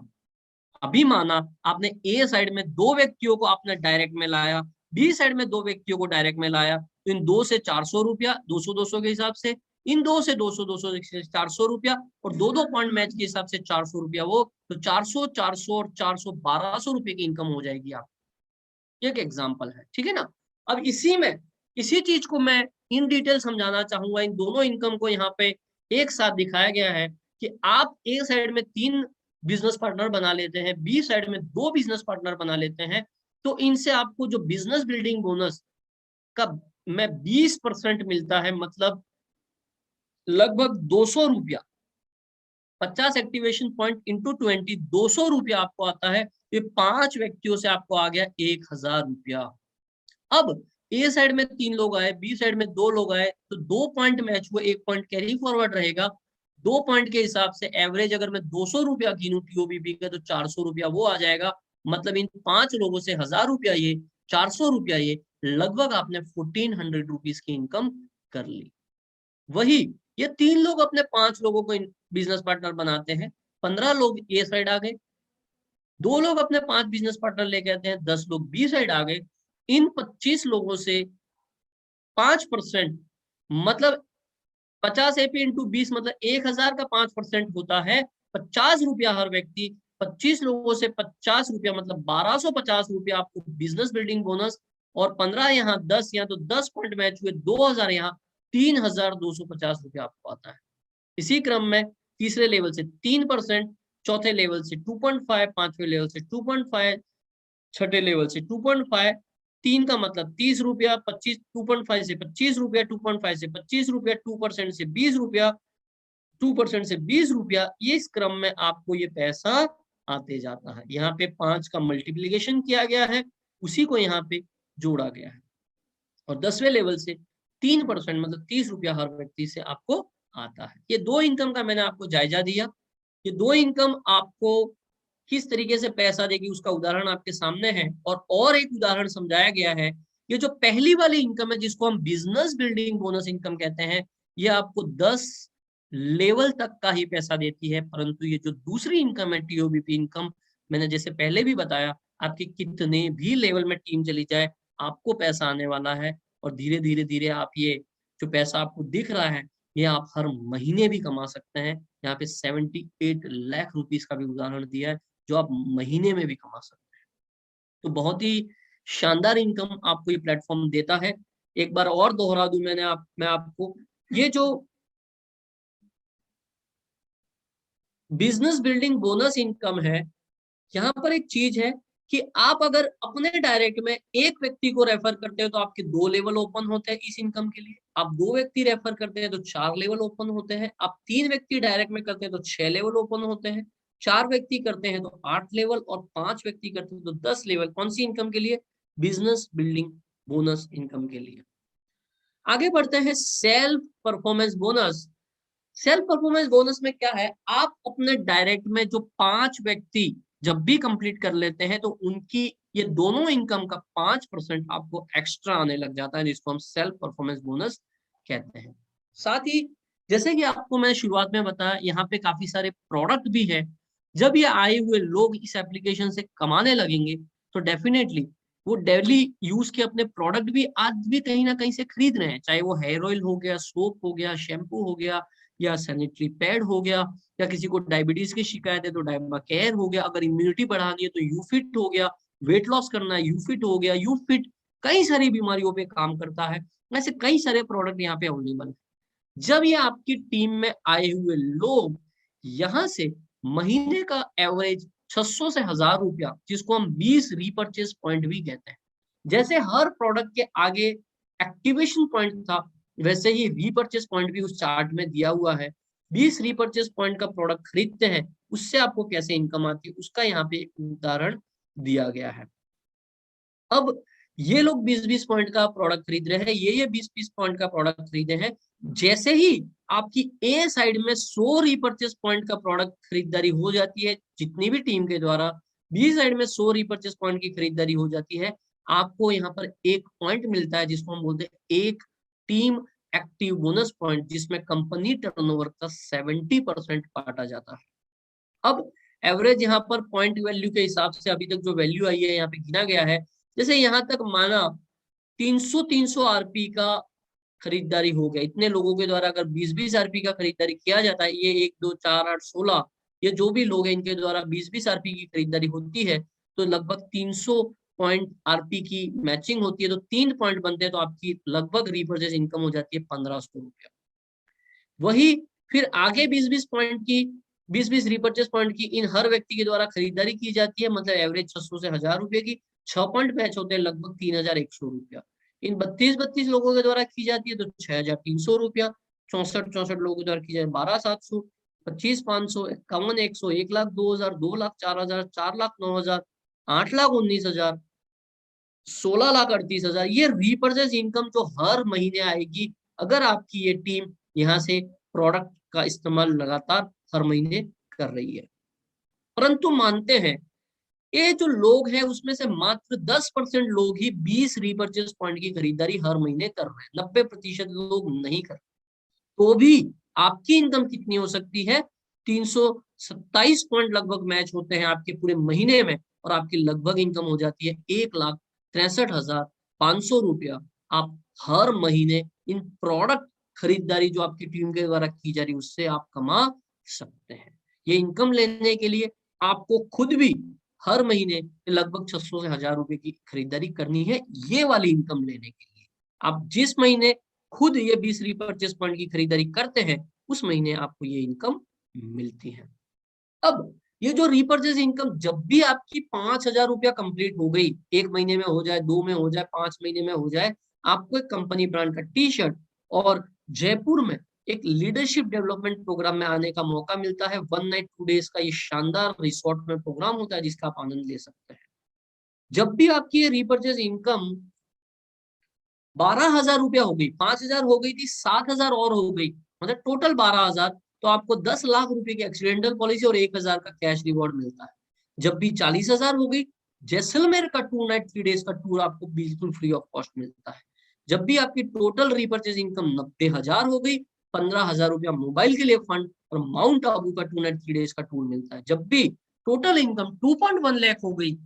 [SPEAKER 1] अभी माना आपने ए साइड में दो व्यक्तियों को आपने डायरेक्ट में लाया, बी साइड में दो व्यक्तियों को डायरेक्ट में लाया, तो इन दो से 400 रुपया, 200 200 के हिसाब से, इन दो से 200 200 400 रुपया, और दो दो पॉइंट मैच के हिसाब से 400 रुपया वो, तो 400 400 और 400 1200 रुपए की इनकम हो जाएगी आप। एक एग्जाम्पल है, ठीक है ना। अब इसी चीज को मैं इन डिटेल समझाना चाहूंगा। इन दोनों इनकम को यहाँ पे एक साथ दिखाया गया है कि आप ए साइड में 3 बिजनेस पार्टनर बना लेते हैं, बी साइड में 2 बिजनेस पार्टनर बना लेते हैं, तो इनसे आपको जो बिजनेस बिल्डिंग बोनस का में 20% मिलता है, मतलब लगभग 200 रुपया, 50 एक्टिवेशन पॉइंट इंटू 20, 200 रुपया आपको आता है। ये 5 व्यक्तियों से आपको आ गया 1000 रुपया। अब ए साइड में 3 लोग आए, बी साइड में 2 लोग आए, तो 2 पॉइंट मैच हुए, 1 पॉइंट कैरी फॉरवर्ड रहेगा। 2 पॉइंट के हिसाब से एवरेज अगर मैं 200 रुपया गिनूं टीओबीपी का, तो 400 रुपया वो आ जाएगा। मतलब इन 5 लोगों से 1000 रुपया ये, 400 रुपया ये, लगभग आपने 1400 रुपीज की इनकम कर ली। वही ये 3 लोग अपने 5 लोगों को बिजनेस पार्टनर बनाते हैं, 15 लोग ए साइड आ गए, 2 लोग अपने 5 बिजनेस पार्टनर लेके आते हैं, 10 लोग बी साइड आ गए। इन 25 लोगों से 5%, मतलब 50 एपी इंटू 20, मतलब 1000 का 5% होता है 50 रुपया हर व्यक्ति। 25 लोगों से 50 रुपया, मतलब 1250 रुपया आपको बिजनेस बिल्डिंग बोनस, और 15 यहाँ, 10 यहाँ, तो 10 पॉइंट मैच हुए, 2000 यहाँ, 3250 रुपया आपको आता है। इसी क्रम में तीसरे लेवल से 3%, चौथे लेवल से 2.5, पांचवें लेवल से 2.5, छठे लेवल से 2.5, 3 का मतलब 30 रुपया, 25, 2.5 से 25 रुपया, 2.5 से 25 रुपया, 2% से 20 रुपया, 2% से 20 रुपया, ये इस क्रम में आपको ये पैसा आते जाता है। यहाँ पे 5 का मल्टीप्लीकेशन किया गया है, उसी को यहाँ पे जोड़ा गया है। और 10वें लेवल से 3%, मतलब 30 रुपया हर व्यक्ति से आपको आता है। ये 2 इनकम का मैंने आपको जायजा दिया। ये 2 इनकम आपको किस तरीके से पैसा देगी उसका उदाहरण आपके सामने है, और एक उदाहरण समझाया गया है। ये जो पहली वाली इनकम है, जिसको हम बिजनेस बिल्डिंग बोनस इनकम कहते हैं, ये आपको 10 लेवल तक का ही पैसा देती है। परंतु ये जो दूसरी इनकम है टीओबीपी इनकम, मैंने जैसे पहले भी बताया, आपकी कितने भी लेवल में टीम चली जाए आपको पैसा आने वाला है। और धीरे धीरे धीरे आप ये जो पैसा आपको दिख रहा है, ये आप हर महीने भी कमा सकते हैं। यहाँ पे 78 लाख रुपीस का भी उदाहरण दिया है, जो आप महीने में भी कमा सकते हैं। तो बहुत ही शानदार इनकम आपको ये प्लेटफॉर्म देता है। एक बार और दोहरा दूं मैं आपको, ये जो बिजनेस बिल्डिंग बोनस इनकम है, यहाँ पर एक चीज है कि आप अगर अपने डायरेक्ट में एक व्यक्ति को रेफर करते हो तो आपके 2 लेवल ओपन होते हैं इस इनकम के लिए। आप 2 व्यक्ति रेफर करते हैं तो 4 लेवल ओपन होते हैं। आप 3 व्यक्ति डायरेक्ट में करते हैं तो 6 लेवल ओपन होते हैं। 4 व्यक्ति करते हैं तो 8 लेवल, और 5 व्यक्ति करते हैं तो 10 लेवल। कौन सी इनकम के लिए? बिजनेस बिल्डिंग बोनस इनकम के लिए। आगे बढ़ते हैं self performance bonus. Self performance bonus में क्या है, आप अपने डायरेक्ट में जो 5 व्यक्ति जब भी कंप्लीट कर लेते हैं, तो उनकी ये दोनों इनकम का 5% आपको एक्स्ट्रा आने लग जाता है, जिसको हम सेल्फ परफॉर्मेंस बोनस कहते हैं। साथ ही जैसे कि आपको मैं शुरुआत में बताया, यहाँ पे काफी सारे प्रोडक्ट भी है। जब ये आए हुए लोग इस एप्लीकेशन से कमाने लगेंगे, तो डेफिनेटली वो डेली यूज के अपने प्रोडक्ट भी आज भी कहीं ना कहीं से खरीद रहे हैं। चाहे वो हेयर ऑयल हो गया, सोप हो गया, शैम्पू हो गया, या सैनिटरी पैड हो गया, या किसी को डायबिटीज की शिकायत है तो डायबा केयर हो गया, अगर इम्यूनिटी बढ़ानी है तो यूफिट हो गया, वेट लॉस करना है यूफिट हो गया। यूफिट कई सारी बीमारियों पे काम करता है। ऐसे कई सारे प्रोडक्ट यहाँ पे अवेलेबल है। जब ये आपकी टीम में आए हुए लोग यहाँ से महीने का एवरेज 600 से 1000 रुपया, जिसको हम 20 रीपर्चेज पॉइंट भी कहते हैं, जैसे हर प्रोडक्ट के आगे एक्टिवेशन पॉइंट था, वैसे ही रीपर्चेज पॉइंट भी उस चार्ट में दिया हुआ है। 20 रीपर्चेज पॉइंट का प्रोडक्ट खरीदते हैं, उससे आपको कैसे इनकम आती है, उसका यहाँ पे एक उदाहरण दिया गया है। अब ये लोग 20-20 पॉइंट का प्रोडक्ट खरीद रहे हैं, ये 20-20 पॉइंट का प्रोडक्ट खरीदे हैं। जैसे ही आपकी ए साइड में 100 रिपर्चेस पॉइंट का प्रोडक्ट खरीदारी हो जाती है जितनी भी टीम के द्वारा, बी साइड में 100 रिपर्चेस पॉइंट की खरीदारी हो जाती है, आपको यहाँ पर एक पॉइंट मिलता है जिसको हम बोलते हैं एक टीम एक्टिव बोनस पॉइंट, जिसमें कंपनी टर्नओवर का 70% काटा जाता है। अब एवरेज यहाँ पर पॉइंट वैल्यू के हिसाब से अभी तक जो वैल्यू आई है यहाँ पे गिना गया है। जैसे यहाँ तक माना 300 आरपी का खरीदारी हो गया, इतने लोगों के द्वारा अगर 20-20 आरपी का खरीदारी किया जाता है, ये 1 2 4 8 16 ये जो भी लोग हैं इनके द्वारा 20-20 आरपी की खरीदारी होती है, तो लगभग 300 पॉइंट आरपी की मैचिंग होती है, तो 3 पॉइंट बनते हैं, तो आपकी लगभग रिपर्चेस इनकम हो जाती है 1500 रुपया। वही फिर आगे 20-20 पॉइंट की 20-20 रिपर्चेस पॉइंट की इन हर व्यक्ति के द्वारा खरीदारी की जाती है, मतलब एवरेज 600 से 1000 रुपए की, 6 पॉइंट मैच होते हैं लगभग 3100 रुपया। इन 32-32 लोगों के द्वारा की जाती है तो 6300 रुपया, 64-64 लोगों के द्वारा की जाए 12700, 25-500, 51-100, 1,02,000, 2,04,000, 4,09,000, 8,19,000, 16,38,000, ये रिपर्चेस इनकम जो हर महीने आएगी अगर आपकी ये टीम यहाँ से प्रोडक्ट का इस्तेमाल लगातार हर महीने कर रही है। परंतु मानते हैं ये जो लोग हैं उसमें से मात्र 10% लोग ही 20 रिपर्चेस पॉइंट की खरीदारी हर महीने कर रहे हैं, 90% लोग नहीं कर रहे। तो भी आपकी इनकम कितनी हो सकती है? 327 पॉइंट लगभग मैच होते हैं आपके पूरे महीने में, और आपकी लगभग इनकम हो जाती है 1,63,500 रुपया। आप हर महीने इन प्रोडक्ट खरीदारी जो आपकी टीम के द्वारा की जा रही है उससे आप कमा सकते हैं। ये इनकम लेने के लिए आपको खुद भी हर महीने लगभग 600 से 1000 रुपए की खरीदारी करनी है। ये वाली इनकम लेने के लिए आप जिस महीने खुद ये 20 रिपर्चेस पॉइंट की खरीदारी करते हैं उस महीने आपको ये इनकम मिलती है। अब ये जो रिपर्चेस इनकम जब भी आपकी 5,000 रुपया कंप्लीट हो गई, 1 महीने में हो जाए, 2 में हो जाए, 5 महीने में हो जाए, आपको एक कंपनी ब्रांड का टी शर्ट और जयपुर में एक लीडरशिप डेवलपमेंट प्रोग्राम में आने का मौका मिलता है। 1 नाइट 2 डेज का ये शानदार रिसोर्ट में प्रोग्राम होता है जिसका आप आनंद ले सकते हैं। जब भी आपकी ये रिपर्चेस इनकम 12,000 रुपया हो गई, 5,000 हो गई थी, 7,000 और हो गई, मतलब टोटल 12,000, तो आपको 10 लाख रुपए की एक्सीडेंटल पॉलिसी और 1,000 का कैश रिवॉर्ड मिलता है। जब भी 40,000 हो गई, जैसलमेर का 2 नाइट 3 डेज का टूर आपको बिल्कुल फ्री ऑफ कॉस्ट मिलता है। जब भी आपकी टोटल रिपर्चेज इनकम 90,000 हो गई, 15,000 रुपया मोबाइल के लिए फंड और माउंट आबू का 2 नाइट 3 डेज का टूर मिलता है। जब भी टोटल इनकम 2.1 लाख हो गई,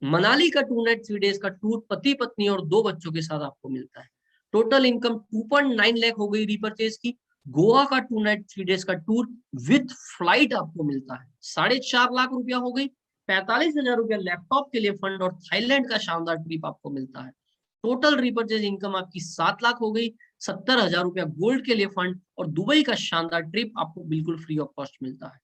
[SPEAKER 1] मनाली का 2 नाइट 3 डेज का टूर पति पत्नी और 2 बच्चों के साथ आपको मिलता है। टोटल इनकम 2.9 लाख हो गई रिपर्चेज की, गोवा का 2 नाइट 3 डेज का टूर विथ फ्लाइट आपको मिलता है। 4.5 लाख रुपया हो गई, 45,000 रुपया लैपटॉप के लिए फंड और थाईलैंड का शानदार ट्रिप आपको मिलता है। टोटल रिपर्चेज इनकम आपकी 7 लाख हो गई, 70,000 रुपया गोल्ड के लिए फंड और दुबई का शानदार ट्रिप आपको बिल्कुल फ्री ऑफ कॉस्ट मिलता है।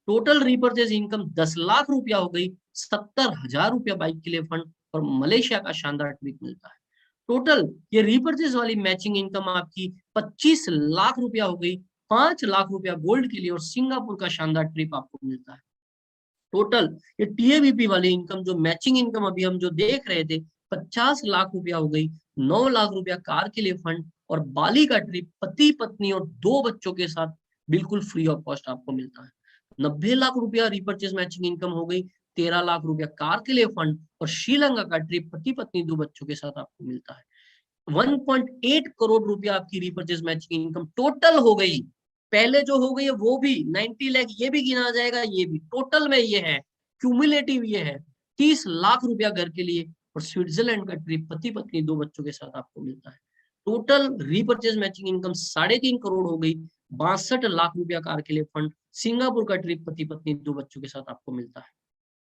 [SPEAKER 1] टोटल रिपर्चेज इनकम 10 लाख रुपया हो गई, 70,000 रुपया बाइक के लिए फंड और मलेशिया का शानदार ट्रिप मिलता है। टोटल ये रिपर्चेज वाली मैचिंग इनकम आपकी 25 लाख रुपया हो गई, 5 लाख रुपया गोल्ड के लिए और सिंगापुर का शानदार ट्रिप आपको मिलता है। टोटल ये टीएबीपी वाली इनकम जो मैचिंग इनकम अभी हम जो देख रहे थे 50 लाख रुपया हो गई, 9 लाख रुपया कार के लिए फंड और बाली का ट्रिप पति पत्नी और 2 बच्चों के साथ बिल्कुल फ्री ऑफ कॉस्ट आपको मिलता है। 90 लाख रुपया रिपर्चेज मैचिंग इनकम हो गई, 13 लाख रुपया कार के लिए फंड और श्रीलंका का ट्रिप पति पत्नी 2 बच्चों के साथ आपको मिलता है। 1.8 करोड़ रुपया आपकी रिपर्चेज मैचिंग इनकम टोटल हो गई। पहले जो हो गई है वो भी 90 लाख, ये भी गिना जाएगा, ये भी टोटल में ये है, क्यूमुलेटिव ये है 30 लाख रुपया घर के लिए और स्विट्जरलैंड का ट्रिप पति पत्नी 2 बच्चों के साथ आपको मिलता है। Total repurchase matching income 3.5 crore हो गई, 62 लाख रुपया कार के लिए फंड, सिंगापुर का ट्रिप पति पत्नी 2 बच्चों के साथ आपको मिलता है।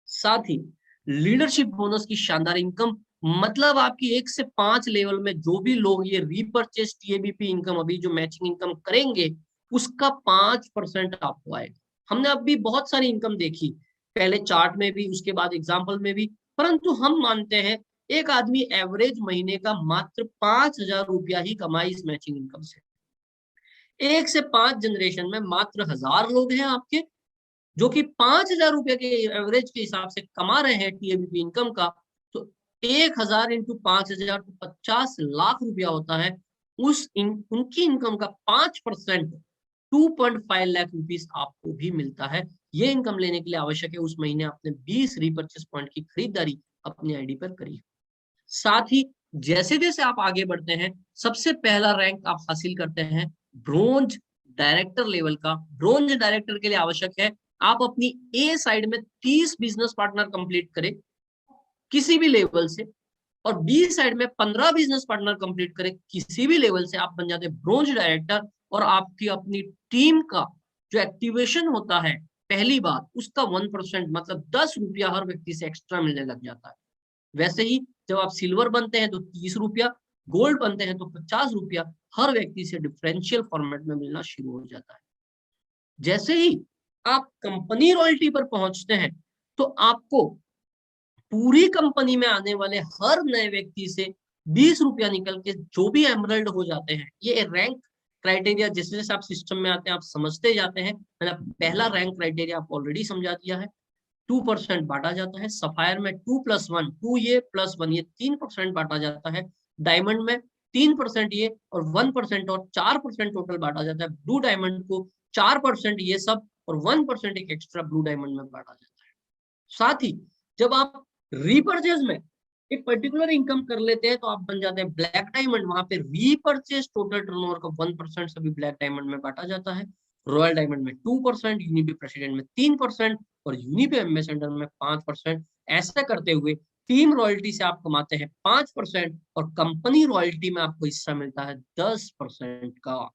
[SPEAKER 1] साथ ही लीडरशिप बोनस की शानदार इनकम, मतलब आपकी 1 से 5 लेवल में जो भी लोग ये रीपरचेज टीएबीपी इनकम अभी जो मैचिंग इनकम करेंगे उसका 5% आपको आएगा। हमने अभी बहुत सारी इनकम देखी, पहले चार्ट में भी, उसके बाद एग्जाम्पल में भी, परंतु हम मानते हैं एक आदमी एवरेज महीने का मात्र 5,000 रुपया ही कमाए इस मैचिंग इनकम से। 1 से 5 जनरेशन में मात्र 1000 लोग हैं आपके जो कि 5,000 रुपए के एवरेज के हिसाब से कमा रहे हैं टीएबीपी इनकम का, तो 1000 इंटू 5000 तो 50 लाख रुपया होता है। उनकी इनकम का 5% 2.5 लाख रुपीस आपको भी मिलता है। ये इनकम लेने के लिए आवश्यक है उस महीने आपने 20 रीपर्चेस पॉइंट की खरीदारी अपनी आईडी पर करी। साथ ही जैसे जैसे आप आगे बढ़ते हैं, सबसे पहला रैंक आप हासिल करते हैं ब्रोंज डायरेक्टर लेवल का। ब्रोंज डायरेक्टर के लिए आवश्यक है आप अपनी ए साइड में 30 बिजनेस पार्टनर कंप्लीट करें किसी भी लेवल से, और बी साइड में 15 बिजनेस पार्टनर कंप्लीट करें किसी भी लेवल से, आप बन जाते हैं ब्रोंज डायरेक्टर। और आपकी अपनी टीम का जो एक्टिवेशन होता है पहली बार, उसका 1% मतलब 10 रुपया हर व्यक्ति से एक्स्ट्रा मिलने लग जाता है। वैसे ही जब आप सिल्वर बनते हैं तो 30 रुपया, गोल्ड बनते हैं तो 50 रुपया हर व्यक्ति से डिफरेंशियल फॉर्मेट में मिलना शुरू हो जाता है। जैसे ही आप कंपनी रॉयल्टी पर पहुंचते हैं तो आपको पूरी कंपनी में आने वाले हर नए व्यक्ति से 20 रुपया निकल के जो भी एमरल्ड हो जाते हैं। ये रैंक क्राइटेरिया जैसे जैसे आप सिस्टम में आते हैं आप समझते जाते हैं। मैंने पहला रैंक क्राइटेरिया आपको ऑलरेडी समझा दिया है। 2% बांटा जाता है। सफायर में 2+1, 2 ये +1 ये 3% बांटा जाता है। डायमंड में 3% ये और 1% और 4% टोटल बांटा जाता है। ब्लू डायमंड को 4% ये सब और 1% एक एक्स्ट्रा ब्लू डायमंड में बांटा जाता है। साथ ही जब आप रीपरचेज में एक पर्टिकुलर इनकम कर लेते हैं तो आप बन जाते हैं ब्लैक डायमंड। वहां पे रीपरचेज टोटल टर्नओवर का 1% सभी ब्लैक डायमंड में बांटा जाता है। रॉयल डायमंड में 2%, यूनिपे प्रेसिडेंट में 3% और यूनिपे एम्बेसडर में 5%। ऐसा करते हुए टीम रॉयल्टी से आप कमाते हैं 5% और कंपनी रॉयल्टी में आपको हिस्सा मिलता है 10% का।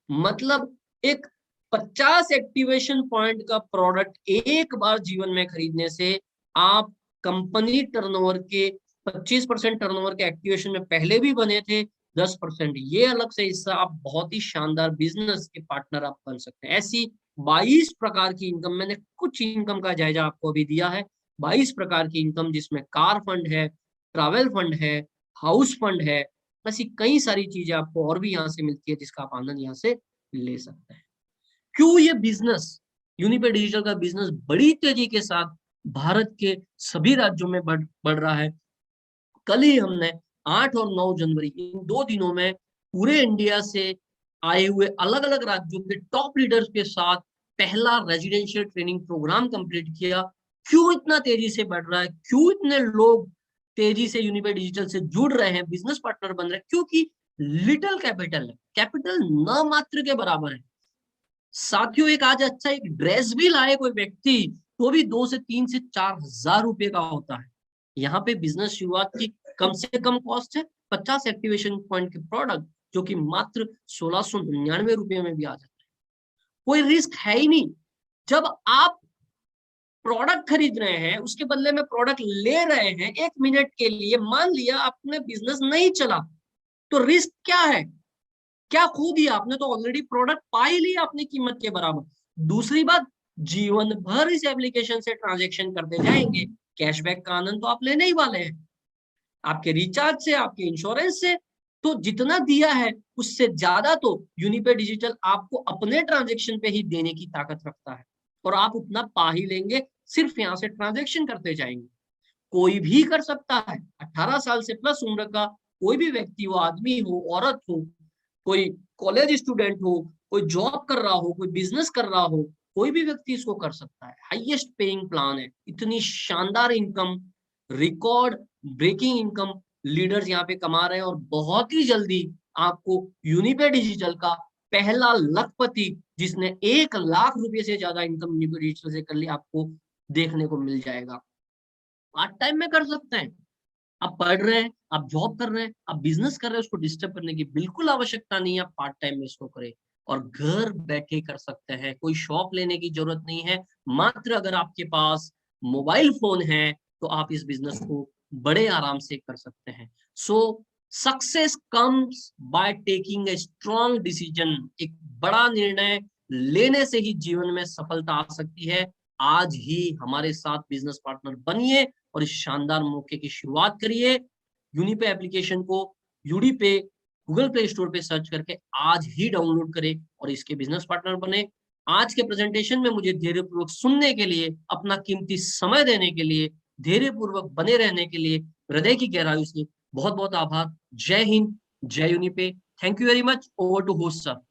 [SPEAKER 1] मतलब एक 50 एक्टिवेशन पॉइंट का प्रोडक्ट एक बार जीवन में खरीदने से आप कंपनी टर्नओवर के 25% टर्नओवर के एक्टिवेशन में पहले भी बने थे। 10% ये अलग से हिस्सा आप बहुत ही शानदार बिजनेस के पार्टनर आप बन सकते हैं। ऐसी 22 प्रकार की इनकम, मैंने कुछ इनकम का जायजा आपको अभी दिया है। 22 प्रकार की इनकम जिसमें कार फंड है, ट्रैवल फंड है, हाउस फंड है, ऐसी कई सारी चीजें आपको और भी यहाँ से मिलती है जिसका आप आनंद यहाँ से ले सकते हैं। क्यों ये बिजनेस, यूनिपे डिजिटल का बिजनेस बड़ी तेजी के साथ भारत के सभी राज्यों में बढ़ रहा है। कल ही हमने 8 और 9 जनवरी इन 2 दिनों में पूरे इंडिया से आए हुए अलग अलग राज्यों के टॉप लीडर्स के साथ पहला रेजिडेंशियल ट्रेनिंग प्रोग्राम कंप्लीट किया। क्यों इतना तेजी से बढ़ रहा है, क्यों इतने लोग तेजी से यूनिपे डिजिटल से जुड़ रहे हैं, बिजनेस पार्टनर बन रहे हैं? क्योंकि लिटिल कैपिटल है, कैपिटल न मात्र के बराबर है। साथियों एक आज अच्छा एक ड्रेस भी लाए कोई व्यक्ति तो भी 2 से 3 से 4 हजार रुपए का होता है। यहाँ पे बिजनेस शुरुआत की कम से कम कॉस्ट है 50 एक्टिवेशन पॉइंट के प्रोडक्ट जो कि मात्र 1699 रुपए में भी आ जाता है। कोई रिस्क है ही नहीं। जब आप प्रोडक्ट खरीद रहे हैं उसके बदले में प्रोडक्ट ले रहे हैं 1 मिनट के लिए, मान लिया आपने बिजनेस नहीं चला तो रिस्क क्या है, क्या खो दिया आपने? तो ऑलरेडी प्रोडक्ट पा ही लिया अपनी कीमत के बराबर। दूसरी बात, जीवन भर इस एप्लीकेशन से ट्रांजैक्शन करते जाएंगे, कैशबैक का आनंद तो आप लेने ही वाले हैं, आपके रिचार्ज से, आपके इंश्योरेंस से। तो जितना दिया है उससे ज्यादा तो यूनिपे डिजिटल आपको अपने ट्रांजैक्शन पे ही देने की ताकत रखता है और आप उतना पा ही लेंगे, सिर्फ यहाँ से ट्रांजैक्शन करते जाएंगे। कोई भी कर सकता है, 18 साल से प्लस उम्र का कोई भी व्यक्ति हो, आदमी हो, औरत हो, कोई कॉलेज स्टूडेंट हो, कोई जॉब कर रहा हो, कोई बिजनेस कर रहा हो, कोई भी व्यक्ति इसको कर सकता है। हाईएस्ट पेइंग प्लान है, इतनी शानदार income, record breaking income leaders यहाँ पे कमा रहे हैं और बहुत ही जल्दी आपको यूनिपे डिजिटल का पहला लखपति जिसने 1 लाख रुपए से ज्यादा इनकम यूनिपे डिजिटल से कर ली आपको देखने को मिल जाएगा। पार्ट टाइम में कर सकते हैं, आप पढ़ रहे हैं, आप जॉब कर रहे हैं, आप बिजनेस कर रहे हैं, उसको डिस्टर्ब करने की बिल्कुल आवश्यकता नहीं है। आप पार्ट टाइम में इसको करें और घर बैठे कर सकते हैं, कोई शॉप लेने की जरूरत नहीं है। मात्र अगर आपके पास मोबाइल फोन है तो आप इस बिजनेस को बड़े आराम से कर सकते हैं। सो success comes by taking a strong decision. एक बड़ा निर्णय लेने से ही जीवन में सफलता आ सकती है। आज ही हमारे साथ बिजनेस पार्टनर बनिए और इस शानदार मौके की शुरुआत करिए। यूनिपे एप्लीकेशन को यूडीपे गूगल प्ले स्टोर पे सर्च करके आज ही डाउनलोड करें और इसके बिजनेस पार्टनर बने। आज के प्रेजेंटेशन में मुझे धैर्यपूर्वक सुनने के लिए, अपना कीमती समय देने के लिए, धैर्यपूर्वक बने रहने के लिए हृदय की गहराइयों से बहुत बहुत आभार। जय हिंद, जय Unipay. Thank you very much. Over to host sir.